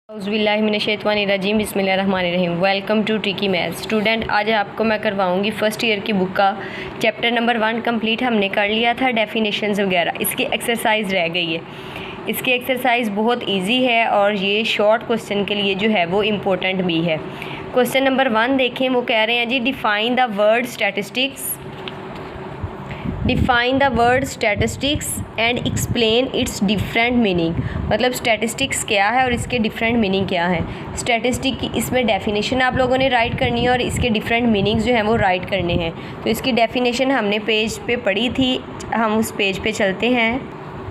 औज़ुबिल्लाहिमिनश्शैतानिर्रजीम बिस्मिल्लाहिर्रहमानिर्रहीम। Welcome to tricky maths. Student, आज आपको मैं करवाऊंगी फर्स्ट ईयर की बुक का चैप्टर नंबर 1 कंप्लीट हमने कर लिया था, डेफिनेशंस वगैरह। इसकी एक्सरसाइज रह गई है। इसकी एक्सरसाइज बहुत इजी है और ये शॉर्ट क्वेश्चन के लिए जो है वो इम्पोर्टेंट भी है। क्वेश्चन नंबर 1 देखें, वो कह रहे हैं जी define the word statistics, define the word statistics and explain its different meaning. मतलब स्टैटिस्टिक्स क्या है और इसके डिफरेंट मीनिंग क्या है। स्टैटिस्टिक की इसमें डेफिनेशन आप लोगों ने राइट करनी है और इसके डिफरेंट मीनिंग्स जो हैं वो राइट करने हैं। तो इसकी डेफिनेशन हमने पेज पे पढ़ी थी, हम उस पेज पे चलते हैं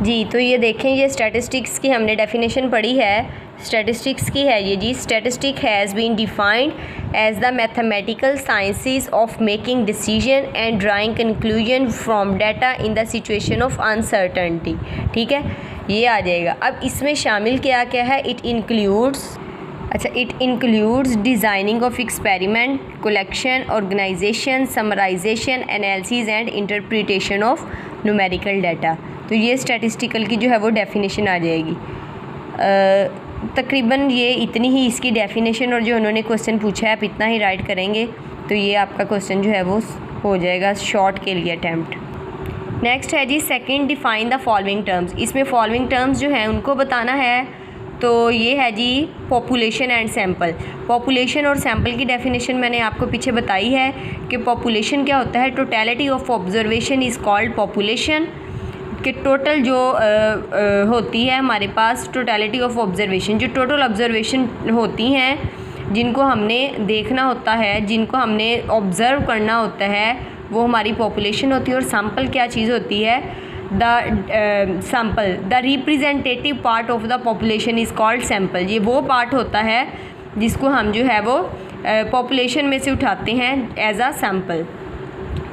जी। तो ये देखें, ये स्टैटिस्टिक्स की हमने डेफिनेशन पढ़ी है। स्टैटिस्टिक्स की है ये जी। Statistic has been defined as the mathematical sciences of making decision and drawing conclusion from data in the situation of uncertainty. ठीक है, ये आ जाएगा। अब इसमें शामिल क्या क्या है? It includes designing of experiment, collection, organisation, summarisation, analysis and interpretation of numerical data. तो ये स्टैटिस्टिकल की जो है वो डेफिनेशन आ जाएगी। तकरीबन ये इतनी ही इसकी डेफिनेशन, और जो उन्होंने क्वेश्चन पूछा है आप इतना ही राइट करेंगे तो ये आपका क्वेश्चन जो है वो हो जाएगा शॉर्ट के लिए अटैम्प्ट। नेक्स्ट है जी second, define the following terms. इसमें फॉलोइंग टर्म्स जो हैं उनको बताना है। तो ये है जी पॉपुलेशन एंड सैम्पल। पॉपुलेशन और सैम्पल की डेफिनेशन मैंने आपको पीछे बताई है कि पॉपुलेशन क्या होता है। Totality of observation is called population. कि टोटल जो होती है हमारे पास, टोटलिटी ऑफ ऑब्जर्वेशन, जो टोटल ऑब्जर्वेशन होती हैं जिनको हमने देखना होता है, जिनको हमने ऑब्ज़र्व करना होता है, वो हमारी पॉपुलेशन होती है। और सैम्पल क्या चीज़ होती है? Sample the representative part of the population is called sample. ये वो पार्ट होता है जिसको हम जो है वो पॉपुलेशन में से उठाते हैं एज आ सैम्पल।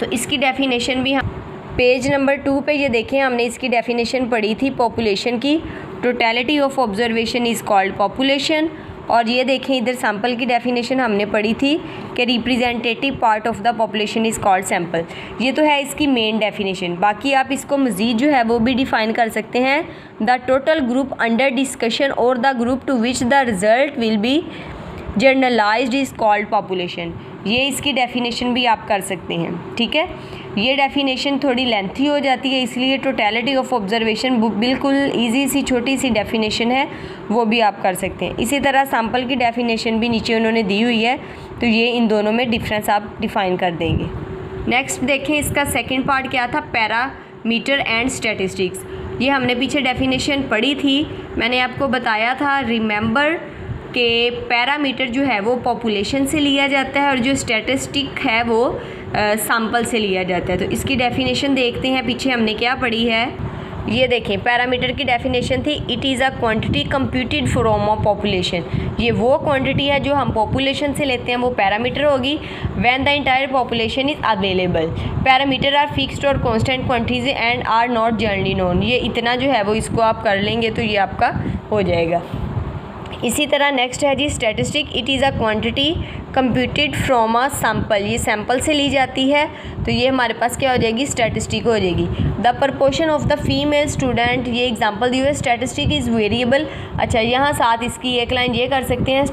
तो इसकी डेफिनेशन भी हम पेज नंबर 2 पे ये देखें, हमने इसकी डेफिनेशन पढ़ी थी पॉपुलेशन की। Totality of observation is called population. और ये देखें इधर सैम्पल की डेफिनेशन हमने पढ़ी थी कि representative part of the population is called sample. ये तो है इसकी मेन डेफिनेशन। बाकी आप इसको मज़ीद जो है वो भी डिफ़ाइन कर सकते हैं। The total group under discussion और the group to which the result will be generalised is called population. ये इसकी डेफिनेशन भी आप कर सकते हैं। ठीक है, ये डेफिनेशन थोड़ी लेंथी हो जाती है, इसलिए टोटलिटी ऑफ ऑब्जर्वेशन बिल्कुल इजी सी छोटी सी डेफिनेशन है, वो भी आप कर सकते हैं। इसी तरह सैम्पल की डेफिनेशन भी नीचे उन्होंने दी हुई है, तो ये इन दोनों में डिफरेंस आप डिफ़ाइन कर देंगे। नेक्स्ट देखें, इसका सेकेंड पार्ट क्या था? Parameter and statistics. ये हमने पीछे डेफिनेशन पढ़ी थी, मैंने आपको बताया था, रिमेंबर कि पैरामीटर जो है वो पॉपुलेशन से लिया जाता है और जो स्टैटिस्टिक है वो सैम्पल से लिया जाता है। तो इसकी डेफिनेशन देखते हैं, पीछे हमने क्या पढ़ी है। ये देखें, पैरामीटर की डेफिनेशन थी it is a quantity computed from a population. ये वो क्वांटिटी है जो हम पॉपुलेशन से लेते हैं, वो पैरामीटर होगी। When the entire population is available, parameter are fixed और constant quantities and are not generally known. ये इतना जो है वो इसको आप कर लेंगे तो ये आपका हो जाएगा। इसी तरह नेक्स्ट है जी statistic, it is a quantity computed from a sample. ये सैम्पल से ली जाती है, तो ये हमारे पास क्या हो जाएगी? स्टैटिस्टिक हो जाएगी। The proportion of the female student, ये एग्जांपल दी हुई है। Statistic is variable. अच्छा, यहाँ साथ इसकी एक लाइन ये कर सकते हैं,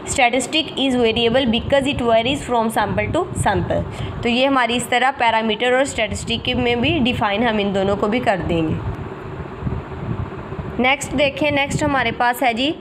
statistic is variable because it varies from sample to sample. तो ये हमारी इस तरह पैरामीटर और स्टैटिस्टिक में भी डिफ़ाइन हम इन दोनों को भी कर देंगे। नेक्स्ट देखें, नेक्स्ट हमारे पास है जी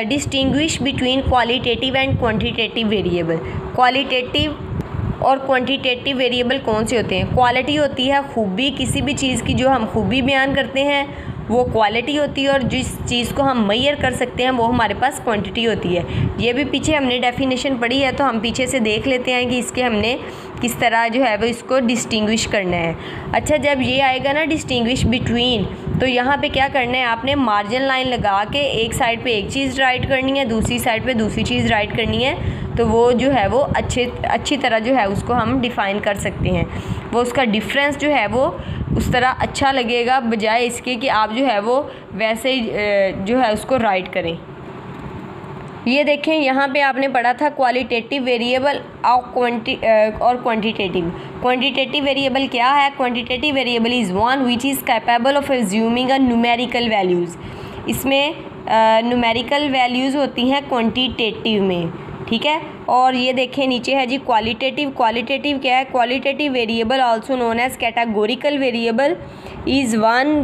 distinguish between qualitative and quantitative variable. Qualitative और क्वांटिटेटिव वेरिएबल कौन से होते हैं? क्वालिटी होती है खूबी, किसी भी चीज़ की जो हम खूबी बयान करते हैं वो क्वालिटी होती है, और जिस चीज़ को हम मेजर कर सकते हैं वो हमारे पास क्वांटिटी होती है। ये भी पीछे हमने डेफिनेशन पढ़ी है, तो हम पीछे से देख लेते हैं कि इसके हमने किस तरह जो है वो इसको डिस्टिंग्विश करना है। अच्छा, जब ये आएगा ना डिस्टिंग्विश बिटवीन, तो यहाँ पे क्या करना है? आपने मार्जिन लाइन लगा के एक साइड पे एक चीज़ राइट करनी है, दूसरी साइड पे दूसरी चीज़ राइट करनी है। तो वो जो है वो अच्छी तरह जो है उसको हम डिफ़ाइन कर सकते हैं। वो उसका डिफरेंस जो है वो उस तरह अच्छा लगेगा, बजाय इसके कि आप जो है वो वैसे ही जो है उसको राइट करें। ये देखें, यहाँ पे आपने पढ़ा था क्वालिटेटिव वेरिएबल और क्वांटिटेटिव। क्वांटिटेटिव वेरिएबल क्या है? Quantitative variable is one which is capable of assuming a numerical values. इसमें न्यूमेरिकल वैल्यूज़ होती हैं क्वांटिटेटिव में, ठीक है। और ये देखें नीचे है जी क्वालिटेटिव। क्वालिटेटिव क्या है? Qualitative variable also known as categorical variable is one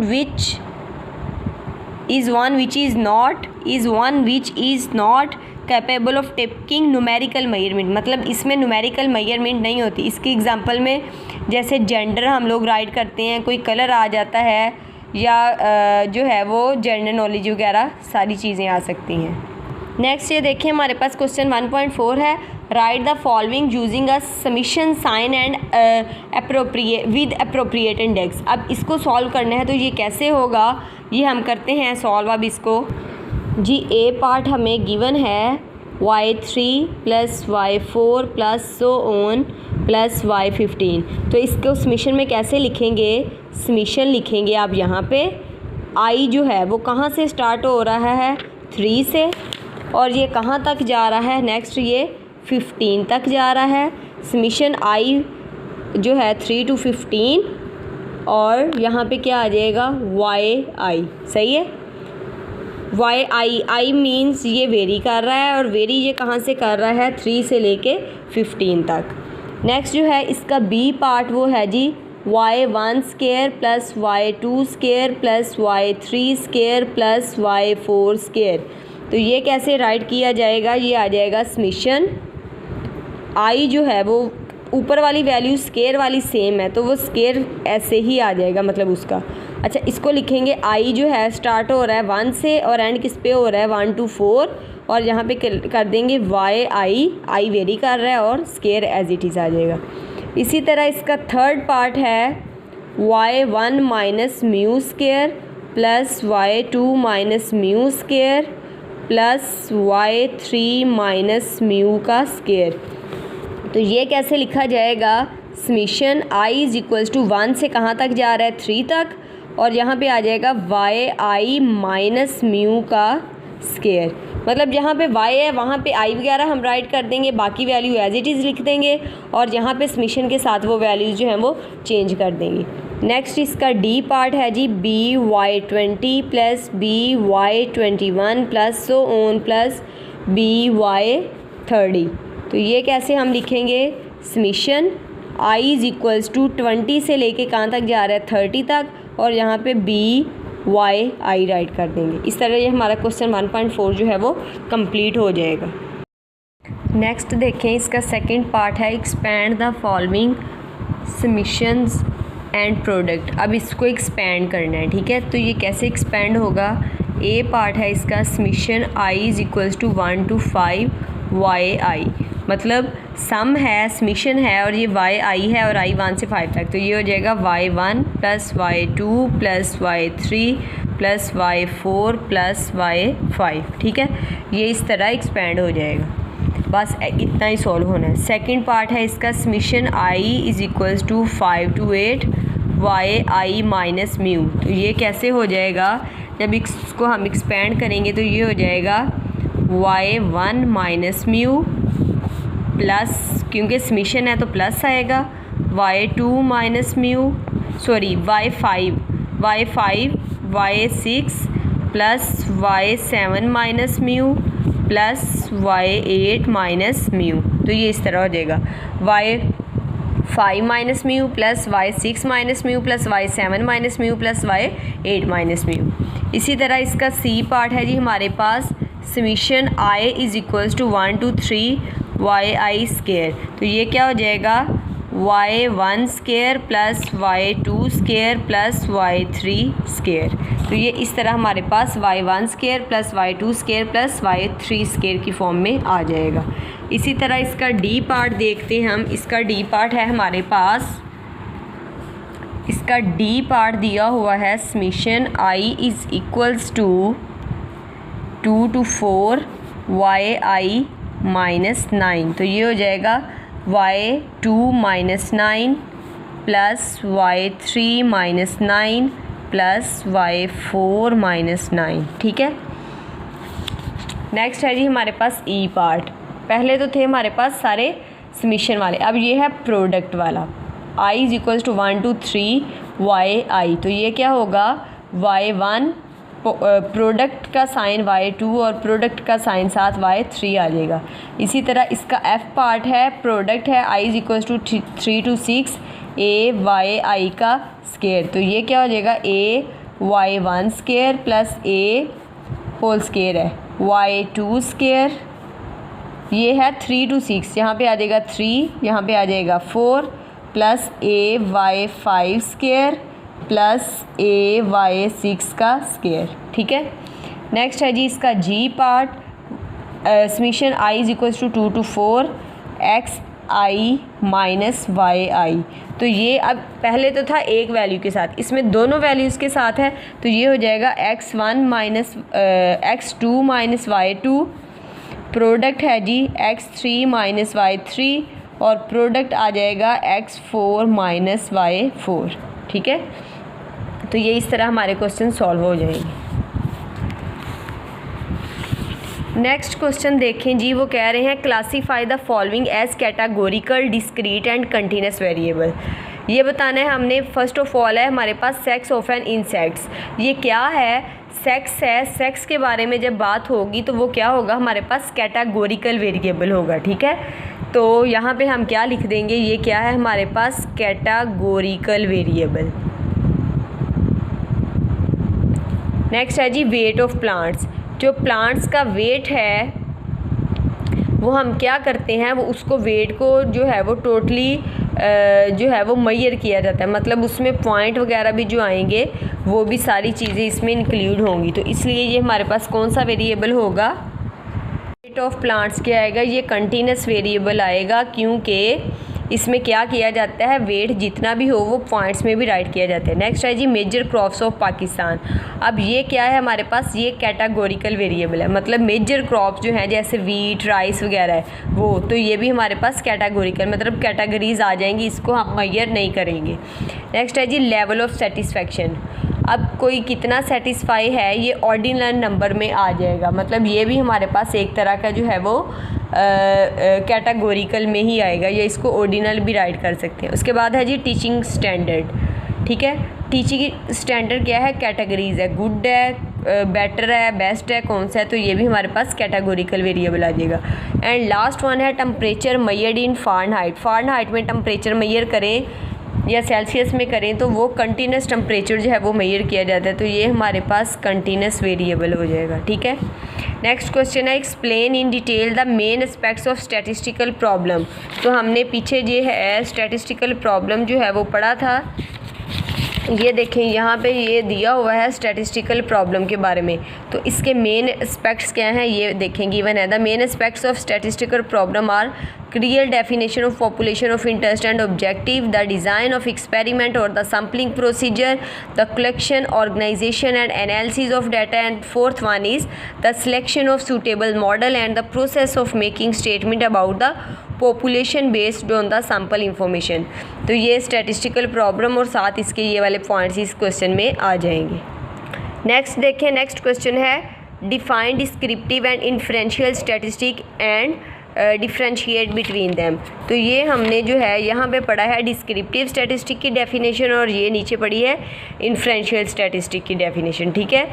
which is not capable of taking numerical measurement. मतलब इसमें न्यूमेरिकल मेजरमेंट नहीं होती। इसकी एग्जांपल में जैसे जेंडर हम लोग राइट करते हैं, कोई कलर आ जाता है, या जो है वो जनरल नॉलेज वगैरह सारी चीज़ें आ सकती हैं। नेक्स्ट ये देखिए हमारे पास क्वेश्चन 1.4 है, write the following using a summation sign and appropriate index. अब इसको सॉल्व करना है तो ये कैसे होगा, ये हम करते हैं सॉल्व। अब इसको जी ए पार्ट हमें गिवन है y3 + y4 + so on + y15। तो इसको समीशन में कैसे लिखेंगे? समीशन लिखेंगे आप यहाँ पे i जो है वो कहाँ से स्टार्ट हो रहा है? 3 से, और ये कहाँ तक जा रहा है? नेक्स्ट ये 15 तक जा रहा है। समीशन i जो है 3 to 15, और यहाँ पे क्या आ जाएगा? yi। सही है, I मीन्स ये वेरी कर रहा है, और वेरी ये कहाँ से कर रहा है? 3 से लेके 15 तक। नेक्स्ट जो है इसका बी पार्ट वो है जी y1 square + y2 square + y3 square + y4 square. तो ये कैसे राइट किया जाएगा? ये आ जाएगा समीशन i जो है वो ऊपर वाली वैल्यू स्क्वायर वाली सेम है, तो वो स्क्वायर ऐसे ही आ जाएगा, मतलब उसका। अच्छा, इसको लिखेंगे i जो है स्टार्ट हो रहा है 1 से और एंड किस पे हो रहा है? 1 to 4, और यहाँ पे कर देंगे i वेरी कर रहा है और स्क्वायर एज इट इज़ आ जाएगा। इसी तरह इसका थर्ड पार्ट है y1 - mu square + y2 - mu square + y3 - mu का स्क्वायर। तो ये कैसे लिखा जाएगा? समीशन i = 1 से कहाँ तक जा रहा है? 3 तक, और यहाँ पे आ जाएगा yi - म्यू का स्क्वायर। मतलब जहाँ पे y है वहाँ पे i वगैरह हम राइट कर देंगे, बाकी वैल्यू एज इट इज़ लिख देंगे, और यहाँ पे समीशन के साथ वो वैल्यूज़ जो हैं वो चेंज कर देंगे। नेक्स्ट इसका डी पार्ट है जी by20 + by21 + so on + by30। तो ये कैसे हम लिखेंगे? समीशन i = 20 से लेके कहाँ तक जा रहा है? 30 तक, और यहाँ पे by राइट कर देंगे। इस तरह ये हमारा क्वेश्चन 1.4 जो है वो कंप्लीट हो जाएगा। नेक्स्ट देखें, इसका सेकंड पार्ट है expand the following summations and product. अब इसको एक्सपैंड करना है, ठीक है। तो ये कैसे एक्सपैंड होगा? ए पार्ट है इसका समीशन i = 1 to 5 yi, मतलब सम है, समीशन है, और ये yi है, और i 1 से 5 तक। तो ये हो जाएगा y1 + y2 + y3 + y4 + y5, ठीक है। ये इस तरह एक्सपैंड हो जाएगा। बस इतना ही सॉल्व होना है। सेकंड पार्ट है इसका summation i = 5 to 8 yi - mu. तो ये कैसे हो जाएगा? जब इसको हम एक्सपैंड करेंगे तो ये हो जाएगा y1 - म्यू प्लस, क्योंकि समीशन है तो प्लस आएगा, y2 - mu, sorry y5 y6 plus y7 - mu plus y8 - mu. तो ये इस तरह हो जाएगा y5 - mu plus y6 - mu plus y7 - mu plus y8 - mu. इसी तरह इसका सी पार्ट है जी हमारे पास summation i = 1 to 3 yi square. तो ये क्या हो जाएगा? y1 square plus y2 square plus y3 square. तो ये इस तरह हमारे पास y1 square plus y2 square plus y3 square की फॉर्म में आ जाएगा। इसी तरह इसका डी पार्ट देखते हैं हम। इसका डी पार्ट है हमारे पास, इसका डी पार्ट दिया हुआ है समीशन i = 2 to 4 yi -9। तो ये हो जाएगा y2 - 9 plus y3 - 9 plus y4 - 9, ठीक है। नेक्स्ट है जी हमारे पास ई पार्ट। पहले तो थे हमारे पास सारे समीशन वाले, अब ये है प्रोडक्ट वाला। i = 1 to 3 yi। तो ये क्या होगा? y1 प्रोडक्ट का साइन y2 और प्रोडक्ट का साइन साथ y3 आ जाएगा। इसी तरह इसका f पार्ट है, प्रोडक्ट है i is equal to 3 to 6 a y i का स्केयर, तो ये क्या हो जाएगा a y1 square plus a whole square है y2 स्केयर, ये है 3 to 6, यहाँ पे आ जाएगा 3, यहाँ पे आ जाएगा 4 plus a y5 square plus a y6 का स्केयर। ठीक है, नेक्स्ट है जी इसका g part, summation i is equal to 2 to 4 x i minus Y I, तो ये अब पहले तो था एक वैल्यू के साथ, इसमें दोनों वैल्यूज़ के साथ है, तो ये हो जाएगा x1 minus x2 minus y2, product है जी x3 माइनस y3 और प्रोडक्ट आ जाएगा x4 माइनस y4। ठीक है, तो ये इस तरह हमारे क्वेश्चन सॉल्व हो जाएंगे। नेक्स्ट क्वेश्चन देखें जी, वो कह रहे हैं classify the following as categorical, discrete and continuous variable. ये बताना है हमने। फर्स्ट ऑफ ऑल है हमारे पास सेक्स ऑफ एन इंसेक्ट्स। ये क्या है? सेक्स है। सेक्स के बारे में जब बात होगी तो वो क्या होगा? हमारे पास कैटागोरिकल वेरिएबल होगा। ठीक है, तो यहाँ पे हम क्या लिख देंगे? ये क्या है हमारे पास? Categorical variable. नेक्स्ट है जी वेट ऑफ प्लांट्स। जो प्लांट्स का वेट है वो हम क्या करते हैं, वो उसको वेट को जो है वो टोटली जो है वो मेजर किया जाता है, मतलब उसमें पॉइंट वगैरह भी जो आएंगे वो भी सारी चीज़ें इसमें इंक्लूड होंगी। तो इसलिए ये हमारे पास कौन सा वेरिएबल होगा? वेट ऑफ प्लांट्स क्या आएगा? ये कंटिन्यूस वेरिएबल आएगा, क्योंकि इसमें क्या किया जाता है, वेट जितना भी हो वो पॉइंट्स में भी राइट किया जाता है। नेक्स्ट है जी मेजर क्रॉप्स ऑफ पाकिस्तान। अब ये क्या है हमारे पास? ये कैटागोरिकल वेरिएबल है, मतलब मेजर क्रॉप्स जो हैं जैसे वीट, राइस वगैरह है वो, तो ये भी हमारे पास कैटागोरिकल मतलब कैटेगरीज आ जाएंगी, इसको हम मेजर नहीं करेंगे। नेक्स्ट है जी लेवल ऑफ सेटिस्फेक्शन। अब कोई कितना सेटिस्फाई है ये ऑर्डिनल नंबर में आ जाएगा, मतलब ये भी हमारे पास एक तरह का जो है वो कैटागोरिकल में ही आएगा, या इसको ऑर्डिनल भी राइट कर सकते हैं। उसके बाद है जी टीचिंग स्टैंडर्ड। ठीक है, टीचिंग स्टैंडर्ड क्या है? कैटेगरीज है, गुड है, बेटर है, बेस्ट है, कौन सा है, तो ये भी हमारे पास कैटागोरिकल वेरिएबल आ जाएगा। एंड लास्ट वन है temperature measured in Fahrenheit. Fahrenheit में टेम्परेचर मेजर करें या सेल्सियस में करें तो वो कंटिन्यूस टेम्परेचर जो है वो मेजर किया जाता है, तो ये हमारे पास कंटिन्यूस वेरिएबल हो जाएगा। ठीक है, नेक्स्ट क्वेश्चन है explain in detail the main aspects of statistical problem. तो हमने पीछे जो है स्टैटिस्टिकल प्रॉब्लम जो है वो पढ़ा था, ये देखें यहाँ पे ये दिया हुआ है स्टैटिस्टिकल प्रॉब्लम के बारे में, तो इसके मेन एस्पेक्ट्स क्या हैं ये देखें। गिवन है the main aspects of statistical problem are clear definition of population of interest and objective, the design of experiment और the sampling procedure, the collection, organisation and analysis of data, and fourth one is the selection of suitable model and the process of making statement about the population based on the sample information. तो ये statistical problem और साथ इसके ये वाले points इस question में आ जाएंगे। नेक्स्ट देखें, नेक्स्ट क्वेश्चन है define descriptive and inferential statistic and differentiate between them. तो ये हमने जो है यहाँ पे पढ़ा है डिस्क्रिप्टिव स्टैटिस्टिक की डेफिनेशन और ये नीचे पढ़ी है इन्फ्रेंशियल स्टैटिस्टिक की डेफिनेशन। ठीक है,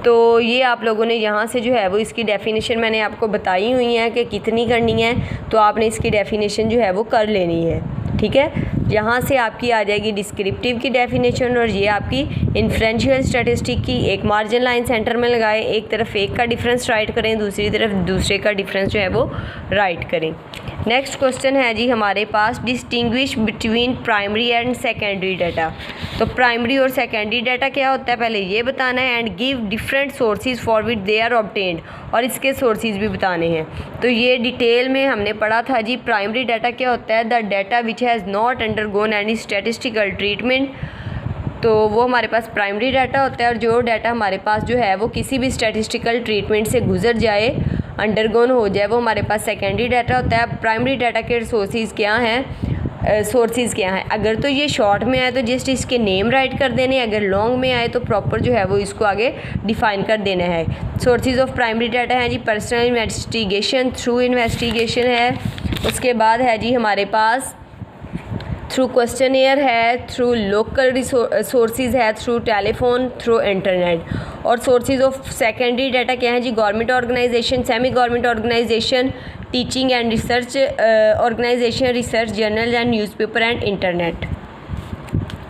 तो ये आप लोगों ने यहाँ से जो है वो इसकी डेफिनेशन मैंने आपको बताई हुई है कि कितनी करनी है, तो आपने इसकी डेफिनेशन जो है वो कर लेनी है। ठीक है, यहाँ से आपकी आ जाएगी डिस्क्रिप्टिव की डेफिनेशन और ये आपकी इन्फ्रेंशियल स्टैटिस्टिक की। एक मार्जिन लाइन सेंटर में लगाएं, एक तरफ एक का डिफरेंस राइट करें, दूसरी तरफ दूसरे का डिफरेंस जो है वो राइट करें। नेक्स्ट क्वेश्चन है जी हमारे पास distinguish between primary and secondary data. तो प्राइमरी और सेकेंडरी डाटा क्या होता है पहले ये बताना है, and give different sources for which they are obtained, और इसके सोर्सेज भी बताने हैं। तो ये डिटेल में हमने पढ़ा था जी। प्राइमरी डाटा क्या होता है? The data which has not undergone any statistical treatment, तो वो हमारे पास प्राइमरी डाटा होता है। और जो डाटा हमारे पास जो है वो किसी भी स्टैटिस्टिकल ट्रीटमेंट से गुजर जाए, अंडरगोन हो जाए, वो हमारे पास सेकेंडरी डाटा होता है। प्राइमरी डाटा के सोर्सेज क्या हैं, सोर्सेज क्या हैं? अगर तो ये शॉर्ट में आए तो जस्ट इसके नेम राइट कर देने, अगर लॉन्ग में आए तो प्रॉपर जो है वो इसको आगे डिफाइन कर देना है। सोर्सेज ऑफ प्राइमरी डाटा है जी पर्सनल इन्वेस्टिगेशन, थ्रू इन्वेस्टिगेशन है। उसके बाद है जी हमारे पास थ्रू क्वेश्चनियर है, थ्रू लोकल सोर्सेज है, थ्रू टेलीफोन, थ्रू इंटरनेट। और सोर्सेज ऑफ सेकेंडरी डाटा क्या है जी? Government organisation, semi government organisation, teaching and research organisation, research journal and newspaper and internet.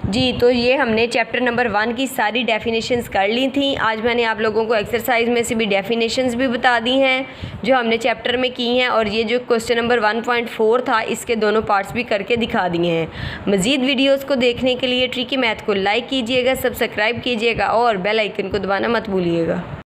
जी, तो ये हमने चैप्टर नंबर 1 की सारी डेफिनेशंस कर ली थी। आज मैंने आप लोगों को एक्सरसाइज में से भी डेफिनेशंस भी बता दी हैं जो हमने चैप्टर में की हैं, और ये जो क्वेश्चन नंबर 1.4 था इसके दोनों पार्ट्स भी करके दिखा दिए हैं। मज़ीद वीडियोस को देखने के लिए ट्रिकी मैथ को लाइक कीजिएगा, सब्सक्राइब कीजिएगा और बेल आइकन को दबाना मत भूलिएगा।